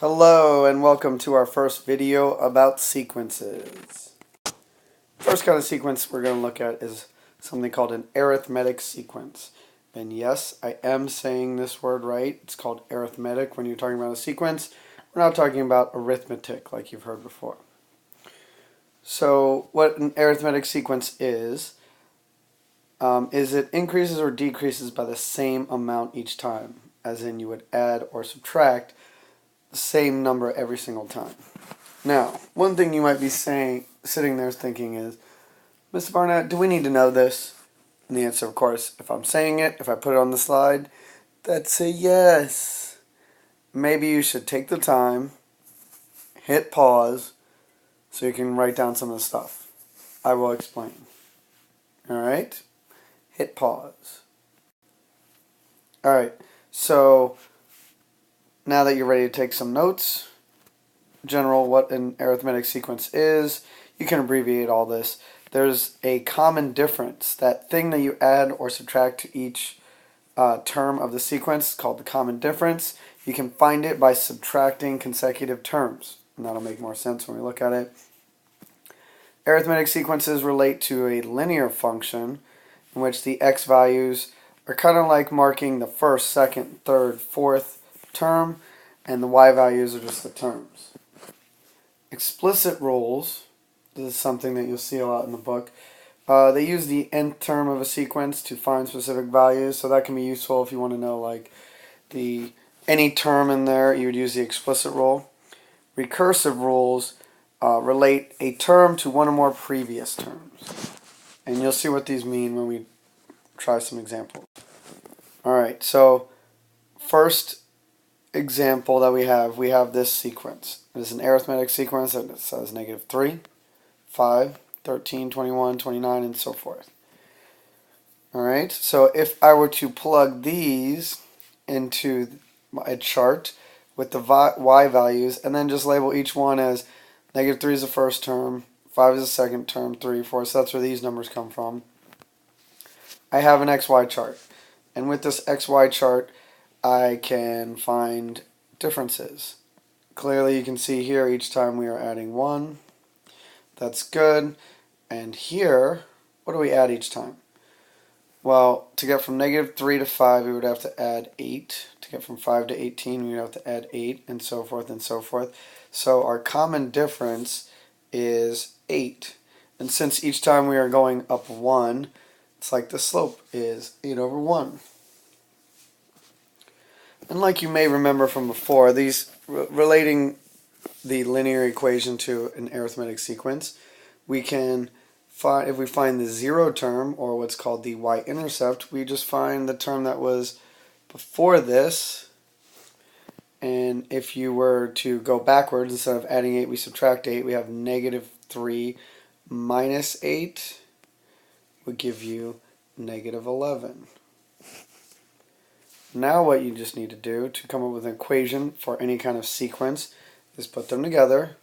Hello and welcome to our first video about sequences. First kind of sequence we're going to look at is something called an arithmetic sequence. And yes, I am saying this word right. It's called arithmetic when you're talking about a sequence. We're not talking about arithmetic like you've heard before. So what an arithmetic sequence is it increases or decreases by the same amount each time, as in you would add or subtract the same number every single time. Now, one thing you might be sitting there thinking is, Mr. Barnett, do we need to know this? And the answer, of course, if I'm saying it, if I put it on the slide, that's a yes. Maybe you should take the time, hit pause, so you can write down some of the stuff. I will explain. Alright? Hit pause. Alright, so now that you're ready to take some notes, general what an arithmetic sequence is, you can abbreviate all this. There's a common difference. That thing that you add or subtract to each term of the sequence is called the common difference. You can find it by subtracting consecutive terms, and that'll make more sense when we look at it. Arithmetic sequences relate to a linear function in which the x values are kind of like marking the first, second, third, fourth term, and the y values are just the terms. Explicit rules, this is something that you'll see a lot in the book, they use the nth term of a sequence to find specific values, so that can be useful if you want to know like any term in there, you would use the explicit rule. Recursive rules relate a term to one or more previous terms, and you'll see what these mean when we try some examples. Alright, so first example that we have this sequence. It is an arithmetic sequence that says -3, 5, 13, 21, 29, and so forth. Alright, so if I were to plug these into a chart with the y values and then just label each one as -3 is the first term, 5 is the second term, 3, 4, so that's where these numbers come from. I have an XY chart, and with this XY chart I can find differences. Clearly you can see here each time we are adding 1. That's good. And here, what do we add each time? Well, to get from -3 to 5 we would have to add 8. To get from 5 to 18 we would have to add 8, and so forth and so forth. So our common difference is 8. And since each time we are going up 1, it's like the slope is 8 over 1. And like you may remember from before, these relating the linear equation to an arithmetic sequence, we can find, if we find the zero term, or what's called the y-intercept, we just find the term that was before this, and if you were to go backwards, instead of adding 8 we subtract 8, we have -3 minus 8 would give you -11. Now what you just need to do to come up with an equation for any kind of sequence is put them together.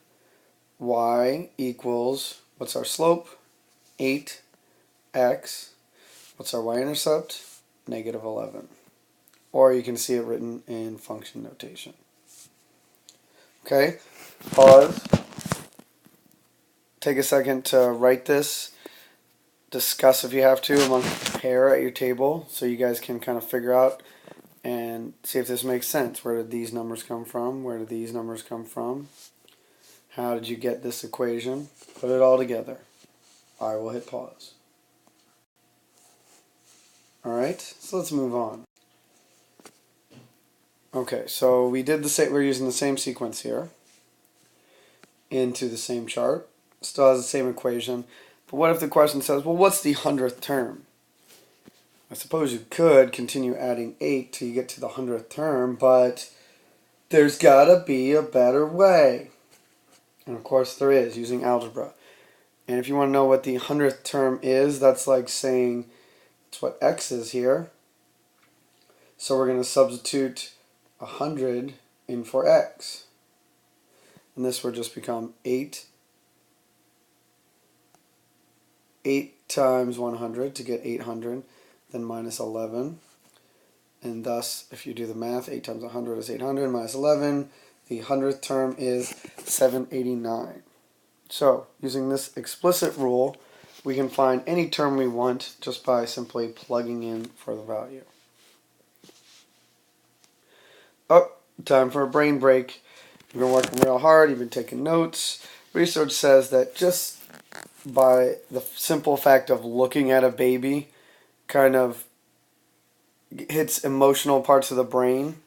Y equals, what's our slope? 8x. What's our y-intercept? -11. Or you can see it written in function notation. Okay, pause. Take a second to write this. Discuss if you have to among a pair at your table so you guys can kind of figure out and see if this makes sense. Where did these numbers come from? Where did these numbers come from? How did you get this equation? Put it all together. I will hit pause. Alright, so let's move on. Okay, so we did we're using the same sequence here into the same chart. Still has the same equation. But what if the question says, well, what's the 100th term? I suppose you could continue adding 8 till you get to the 100th term, but there's gotta be a better way. And of course there is, using algebra. And if you want to know what the 100th term is, that's like saying it's what x is here. So we're going to substitute 100 in for x. And this will just become 8 times 100 to get 800, then minus 11. And thus, if you do the math, 8 times 100 is 800, minus 11. The 100th term is 789. So, using this explicit rule, we can find any term we want just by simply plugging in for the value. Oh, time for a brain break. You've been working real hard, you've been taking notes. Research says that just by the simple fact of looking at a baby kind of hits emotional parts of the brain,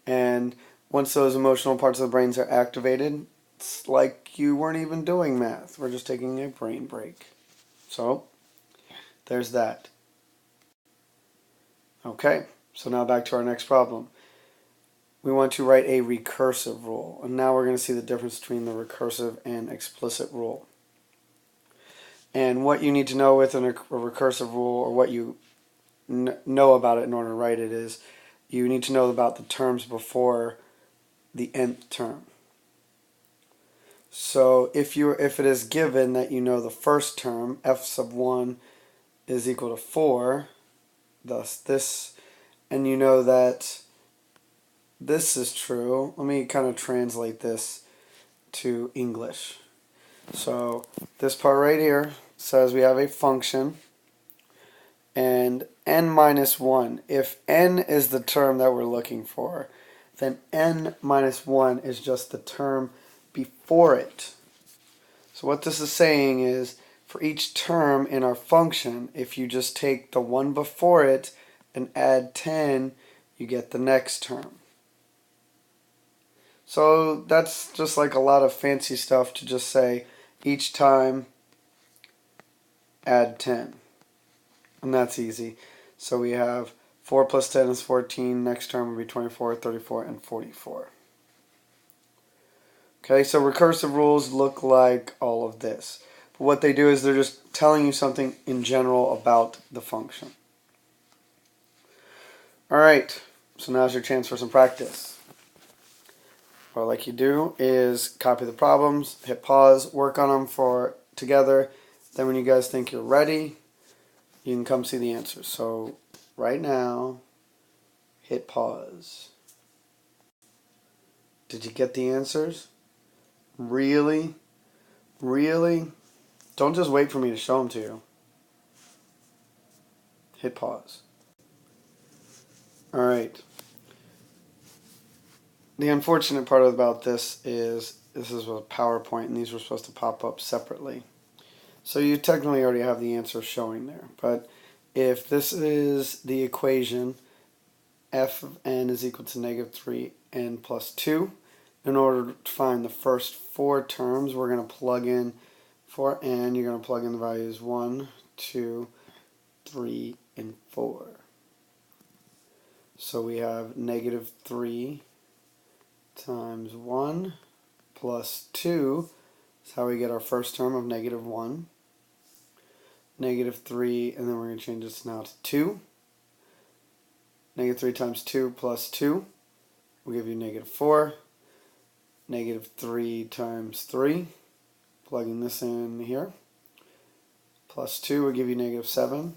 and once those emotional parts of the brains are activated, it's like you weren't even doing math. We're just taking a brain break. So, there's that. Okay, so now back to our next problem. We want to write a recursive rule, and now we're going to see the difference between the recursive and explicit rule. And what you need to know with a recursive rule, or what you know about it in order to write it, is you need to know about the terms before the nth term. So if it is given that you know the first term, f sub 1 is equal to 4, thus this, and you know that this is true, let me kind of translate this to English. So this part right here says we have a function, and n minus 1. If n is the term that we're looking for, then n minus 1 is just the term before it. So what this is saying is, for each term in our function, if you just take the one before it and add 10, you get the next term. So that's just like a lot of fancy stuff to just say each time add 10. And that's easy. So we have 4 plus 10 is 14. Next term will be 24, 34, and 44. Okay, so recursive rules look like all of this. But what they do is they're just telling you something in general about the function. Alright, so now's your chance for some practice. What I'd like you to do is copy the problems, hit pause, work on them together. Then when you guys think you're ready, you can come see the answers. So right now, hit pause. Did you get the answers? Really? Really? Don't just wait for me to show them to you. Hit pause. Alright. The unfortunate part about this is a PowerPoint, and these were supposed to pop up separately. So you technically already have the answer showing there. But if this is the equation, f of n is equal to negative 3n plus 2, in order to find the first 4 terms, we're going to plug in, for n, you're going to plug in the values 1, 2, 3, and 4. So we have negative 3 times 1 plus 2 is how we get our first term of negative 1. Negative 3, and then we're going to change this now to 2. Negative 3 times 2 plus 2 will give you negative 4. Negative 3 times 3, plugging this in here, plus 2 will give you negative 7.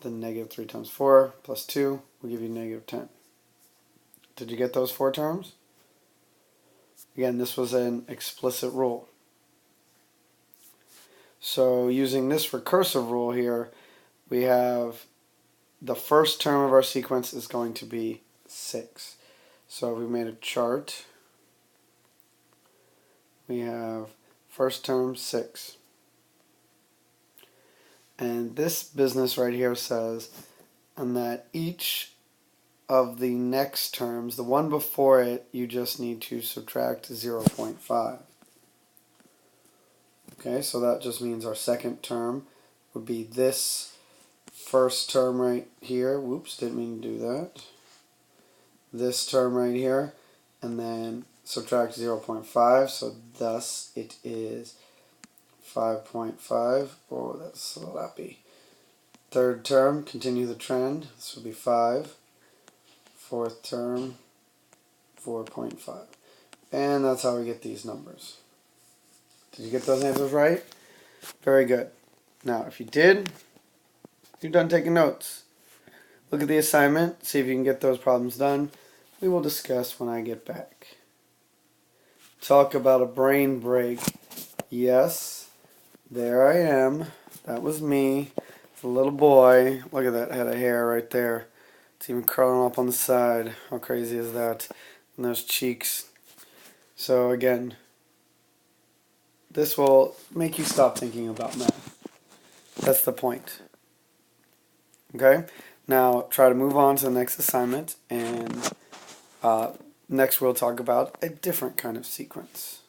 Then negative 3 times 4 plus 2 will give you negative 10. Did you get those 4 terms? Again, this was an explicit rule. So using this recursive rule here, we have the first term of our sequence is going to be 6. So if we made a chart, we have first term 6. And this business right here says, and that each of the next terms, the one before it, you just need to subtract 0.5. Okay, so that just means our second term would be this first term right here. Whoops, didn't mean to do that. This term right here, and then subtract 0.5, so thus it is 5.5. Oh, that's sloppy. Third term, continue the trend. This will be 5. Fourth term, 4.5. And that's how we get these numbers. Did you get those answers right? Very good. Now, if you did, you're done taking notes. Look at the assignment, see if you can get those problems done. We will discuss when I get back. Talk about a brain break. Yes, there I am. That was me. It's a little boy. Look at that head of hair right there. It's even curling up on the side. How crazy is that? And those cheeks. So again, this will make you stop thinking about math. That's the point. Okay? Now try to move on to the next assignment, and next we'll talk about a different kind of sequence.